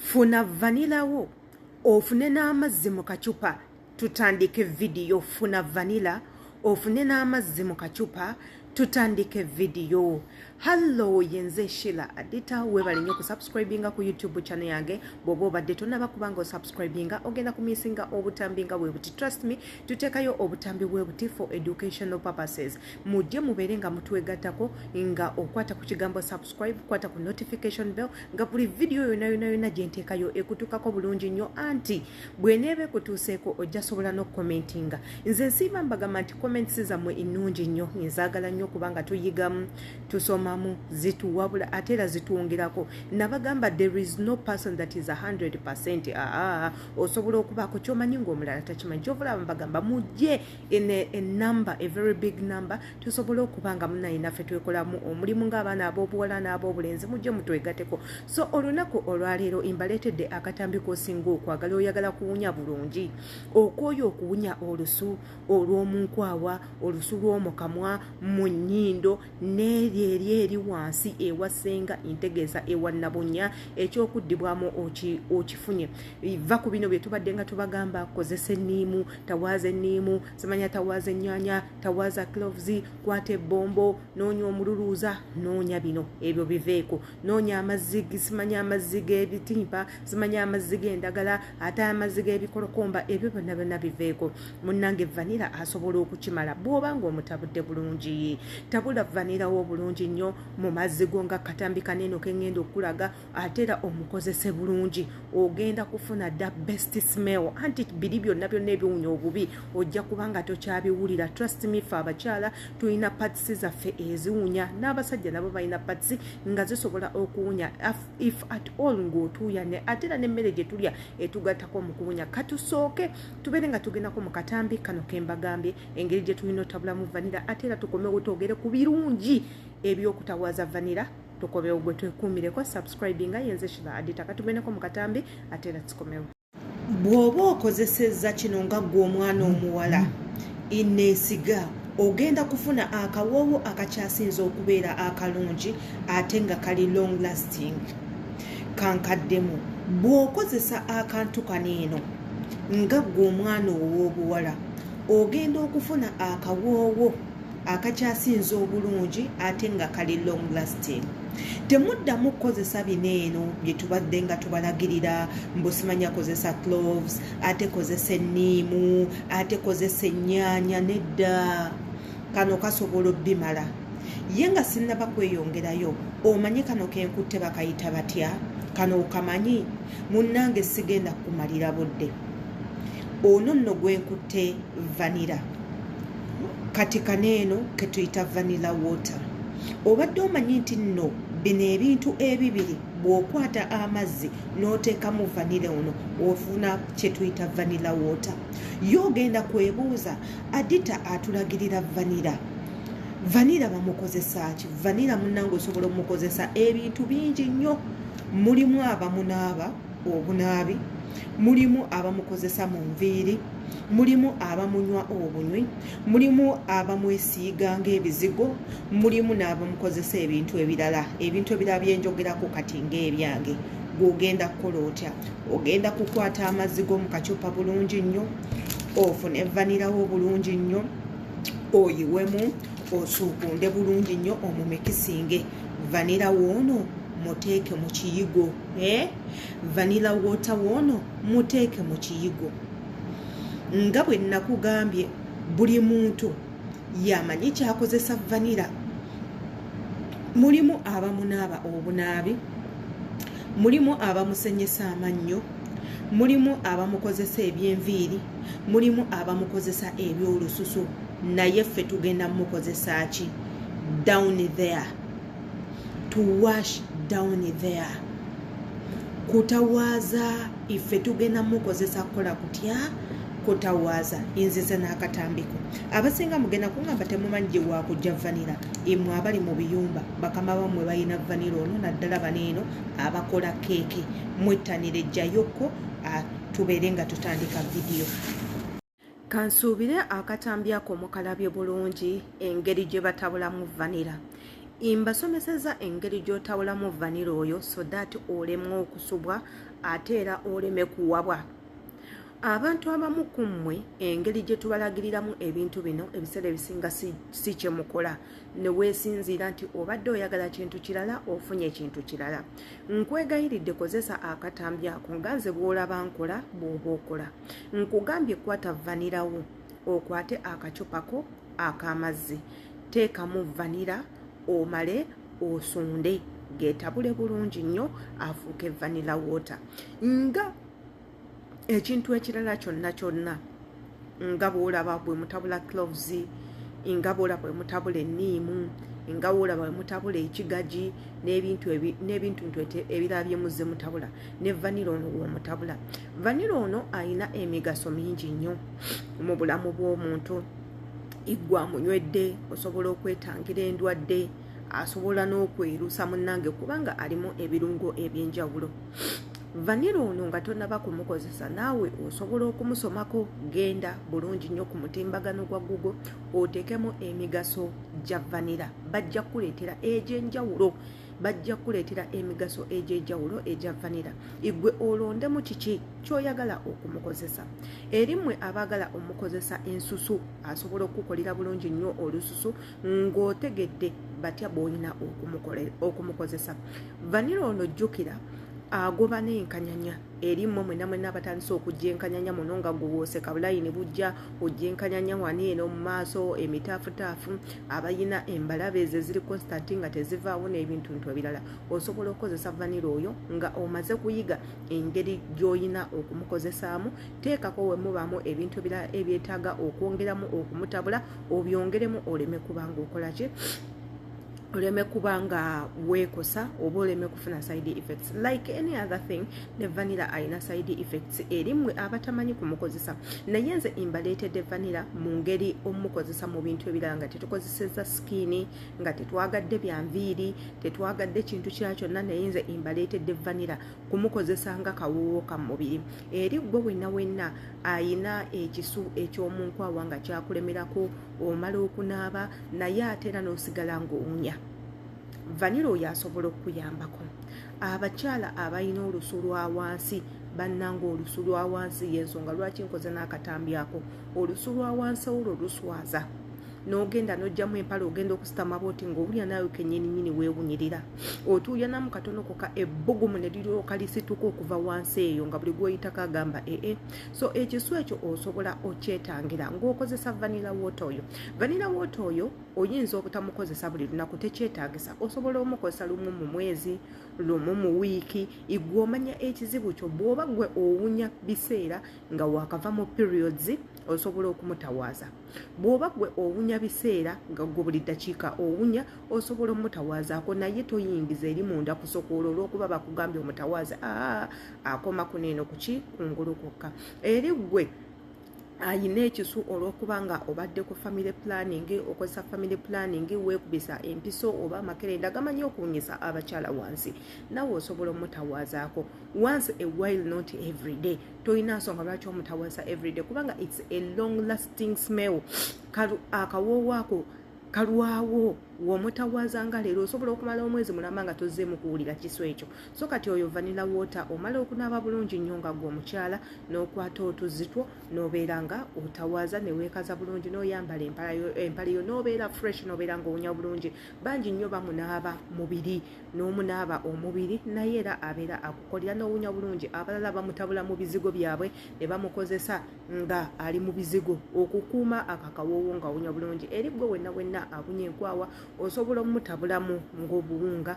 Funa vanilla wo ofune n'amazzi mu kacupa tutandike video. Funa vanilla ofune n'amazzi mu kacupa tutandike video. Hello yenze Sheila Adita webali nnyo ku subscribinga ku YouTube channel yange bobo obadde tonaba kubanga subscribinga ogenda kumisinga obutambinga webuti. Trust me, tutekayo obutambi webuti for educational purposes. Mujje mubeere nga mutwegattako nga okwata ku kigambo subscribe, kwata ku notification bell nga buli video yonna gye nteekayo ekutukako bulungi nnyo anti bweneebe kutuuseeko ojja sobola n'okukomentinga. Nze nsiima mbagamba nti comments zammwe ennungi nnyo, nzaagala nnyo kubanga tuyigamu, tusoma zituwabula ate era zituwongerako. Nabagamba there is no person that is 100%. Osobola okubaako ky'omanyi ng'omulala takimanyi. Kyovulaba mbagamba mujje in a number, a very big number, tusobola okubanga munnayinaffe twekolamu omulimu ng'abaana ab'obuwala n'ab'obulenzi mujje mutwegateko. So olunaku olwaleero imbaleetedde akatambi k'osinga okwagala oyagala kuwunya bulungi. Okwoyo okuwunya olusu olw'omunkwawa, olusu lw'omukamwa, mu nnyindo n'eri eri wansi ewasenga integeeza ewa nabunya ekyokuddibwamu okifunye. Va ku bino bye tubadde nga tubagamba, kozesa enniimu, tawaaza enniimu, simanya tawaaza ennyanya, tawaaza cloves, kwata ebbombo, noonya omululuuza, noonya bino ebyo biveeko. Noonya amazzi, simanya amazzi g'ebitimpa, simanya amazzi g'endagala, ate amazzi g'ebikolokomba, ebyo byonna biveeko. Munnange vanira asobola okukimala bw'oba ng'omutabudde bulungi. Tabula vanira wo bulungi nnyo mu mazzi go nga katambi kaneno kengenda okulaga, ate era omukozese bulungi ogenda kufuna the best smell. Anti biri byonna ebiwunya obubi ojja kubanga tokyabiwulira. Trust me, fe abakyala tulina patsi zaffe eziwunya, n'abasajja nabo balina patsi nga zisobola okuwunya if at all ng'otuuya ne ate era n'emmere gye tulya etugattako mu kuwunya. Katusooke tubeere nga tugendako mu katambi kano kembagambye, engeri gye tulina otabulamu vanira ate era tukomewo twogere ku birungi eby'okutawaza vanira. Tukomewo gwe twekuumireko subscribinga yenze Sheila Adita katubeneko mu katambi ate era tukomewo. Bw'oba okozesezza kino nga gwe omwana omuwala inneesiga ogenda kufuna akawoowo akakyasinza okubeera akalungi ate nga kali long lasting kankaddemu. Bw'okozesa akantu kaneeno nga gwe omwana ow'obuwala ogenda okufuna akawoowo akakyasinza obulungi ate nga kali long lasting. Temuddamu kukozesa bineeno bye tubadde nga tubalagirira, mbusimanya kozesa cloves, ate kozesa enniimu, ate kozesa ennyaanya. Nedda, kano kasobola obbimala. Ye nga sinnaba kweyongerayo, omanyi kano kenkutte bakayita batya? Kano okamanyi? Munnange sigenda kumalira budde. Ono nno gwenkutte vanira. Kati kaneeno ketuyita vanilla water. Obadde omanyi nti nno bino ebintu ebibiri bw'okwata amazzi n'oteekamu vanilla ono ofuna kye tuyita vanilla water. Yo ogenda kwebuuza, Adita atulagirira vanilla. Vanilla bamukozesa ki? Vanilla munnange osobola omukozesa ebintu bingi nnyo. Mulimu abamunaaba obunaabi, mulimu abamukozesa mu nviiri, mulimu abamunywa obunywi, mulimu abamwesiiga ng'ebizigo, mulimu n'abamukozesa ebintu ebirala byenjogerako kati ng'ebyange. Gw'ogenda kukola otya? Ogenda kukwata amazzi go mu kacupa bulungi nnyo, ofune vanira wo bulungi nnyo, oyiwemu, osuukunde bulungi nnyo, omumikisinge. Vanira woono muteeke mu kiyigo. Vanilla water woono muteeke mu kiyigo. Nga bwe nakugambye, buli muntu yamanyi kyakozesa vanira. Mulimu abamunaaba obunaabi, mulimu abamusenyesa amannyo, mulimu abamukozesa ebyenviiri, mulimu abamukozesa ebyolususu. Naye ffe tugenda mukozesa ki? Down there. To wash down there. Kutawaaza ife tugenda mukozesa kukola kutya? Kutawaaza. Inzize n'akatambiko. Abasinga mugenda kungamba temumanyi gye wakujja vanira. Imwe abali mu biyumba bakama bamwe balina vanira ono naddala baneeno abakola keeke. Mwettanire ejjayokko tubeere nga tutandika video. Kansuubire akatambi ako mukalabye bulungi engeri gye batabulamu vanira. Mbasomesezza engeri gy'otawulamu vanilla oyo so that olemwa okusubwa ate era oleme kuwabwa. Abantu abamu ku mmwe engeri gye tubalagiriramu ebintu bino ebiseera ebisinga si kye mukola ne weesinziira nti obadde oyagala kintu kirala ofunye ekintu kirala. Nkwegayiridde kozesa akatambi ako nga nze bw'olaba nkola bw'oba okola. Nkugambye kwata vanilla wo okwate akacupa ko ak'amazzi teekamu vanilla omale osunde geetabule bulungi nnyo afuuke vanilla water. Nga ekintu ekirala kyonna nga bw'olaba bwe mutabula cloves, nga bw'olaba bwe mutabula enniimu, nga bw'olaba bwe mutabula ekigaji n'ebintu ebirala bye muzze mutabula ne vanilla ono w'omutabula. Vanilla ono ayina emigaso mingi nnyo mu bulamu bw'omuntu. Igwa munywedde osobola okwetangira endwadde, asobola n'okwerusa munnange kubanga alimu ebirungo eby'enjawulo. Vanilla ono nga tonnaba kumukozesa naawe osobola okumusomako. Genda bulungi nnyo ku mutimbagano gwa Google oteekemu emigaso gya vanilla. Bajja kuleetera egy'enjawulo, bajja kuleetera emigaso egy'enjawulo egya vanilla. Igwe olondemu kiki ky'oyagala okumukozesa. Erimmwe abaagala omukozesa ensusu asobola okukolera bulungi nnyo olususu ng'otegedde batya bw'olina okumukozesa. Vanilla ono jjukira agoba n'enkanyanya. Erimmwe mwenna batandise okujja enkanyanya muno nga guwoose kabulayini bujja ojja enkanyanya wani eno mu maaso emitaafutaafu abayina embalabe ezo eziri constant nga tezivaawo n'ebintu ebirala. Osobola okukozesa vanilla oyo nga omaze kuyiga engeri gy'olina okumukozesaamu. Teekako we mubaamu ebintu ebirala ebyetaaga okwongeramu okumutabula obyongeremu oleme kubanga okola ki? Oleme kubanga weekosa oba oleme kufuna side effects. Like any other thing, ne vanilla ayina side effects. Erimmwe abatamanyi kumukozesa naye nze imbaleetedde vanilla mu ngeri omukozesa mu bintu ebirala nga tetukozeseza skin, nga tetwagadde bya nviiri, tetwagadde kintu kirala kyonna, naye nze imbaleetedde vanilla kumukozesa nga kawoowo ka mubiri. Eri gwe wenna ayina ekisu eky'omunkwawa nga kyakulemerako omala okunaaba naye ate era n'osigala ng'owunya. Vanilla oyo asobola okuyambako. Abakyala abalina olusu lwa wansi bannanga olusu lwa wansi y'ensonga lwaki nkoze n'akatambi ako. Olusu lwa wansi olwo luswaza n'ogenda n'ojjamu empale ogenda okusitama bwoti ng'owulira naawe kennyininyini weewunyirira. Otuulya namu katono koka ebbugumu ne liryoka lisituka okuva wansi eyo nga buli gw'oyitako agamba So ekisu ekyo osobola okyetangira ng'okozesa vanilla water oyo. Vanilla water oyo oyinza obutamukozesa buli lunaku, tekyetaagisa. Osobola omukozesa lumu mu mwezi, lumu mu wiiki. Igwe omanya ekizibu kyo. Bw'oba gwe owunya biseera nga waakava mu periods osobola okumutawaaza. Bw'oba gwe owunya biseera nga gwe buli ddakiika owunya osobola omutawaazaako, naye toyingiza eri munda kusokoola olw'okuba bakugambye omutawaaza. Akoma kuneeno kuki kungulu kwokka. Eri gwe ayina ekisu olw'okuba nga obadde ku family planning, okozesa family planning weekubisa empiso oba amakerenda gamanyi okuwunyisa abakyala wansi, nawe osobola omutawaazaako once a while, not every day. Toyina nsonga lwaki omutawaaza every day kubanga it's a long lasting smell. Akawoowo ako kalwawo w'omutawaaza nga leero osobola okumala omwezi mulamba nga tozzeemu kuwulira kisu ekyo. So kati oyo vanilla water omala okunaaba bulungi nnyo nga gwe omukyala n'okwata otuzitwo n'obeera nga otawaaza ne weekaza bulungi n'oyambala empale yo n'obeera fresh n'obeera ng'owunya bulungi. Bangi nnyo bamunaaba mubiri n'omunaaba omubiri naye era abeera akukolera n'owunya bulungi. Abalala bamutabula mu bizigo byabwe ne bamukozesa nga ali mu bizigo okukuuma akakawoowo ng'awunya bulungi. Eri gwe wenna awunya enkwawa osobola omutabulamu ng'obuwunga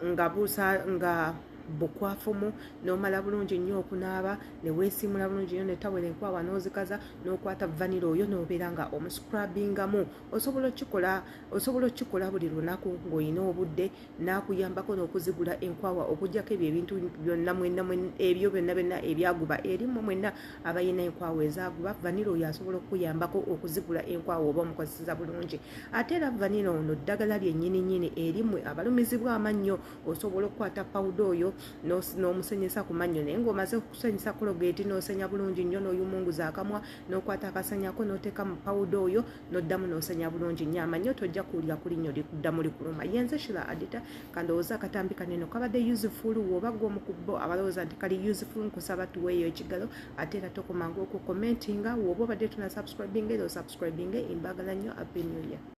nga bukwafumu n'omala bulungi nnyo okunaaba ne weesiimula bulungi nnyo ne tawera enkwawa n'ozikaza n'okwata vanilla oyo n'obeera nga omuscrubbingamu. Osobola okikola buli lunaku ng'olina obudde n'akuyambako n'okuzigula enkwawa okuggyako ebyo ebintu byonna ebyaguba. Erimmwe mwenna abayina enkwawa ezaaguba, vanilla oyo asobola okuyambako okuzigula enkwawa oba omukozesa bulungi. Ate era vanilla ono ddagala lyennyininyini. Erimmwe abalumizibwa amannyo osobola okukwata pawuda oyo n'omusenyesa ku mannyo naye ng'omaze okusenyesa Colgate n'osenya bulungi nnyo n'oyumunguza akamwa n'okwata akasanyako n'oteeka mu pawuda oyo n'oddamu n'osenya bulungi nnyo amannyo tojja kuwulira ku linnyo likuddamu likuluma. Yenze Shira Adita kandowooza akatambi kanene kabadde useful w'oba gwe omu ku bo abalowooza nti kali useful nkusaba tuweeyo ekigalo ate era tokomanga okukomentinga w'oba obadde tuna subscribing era osubscribing imbagala nnyo happy new year.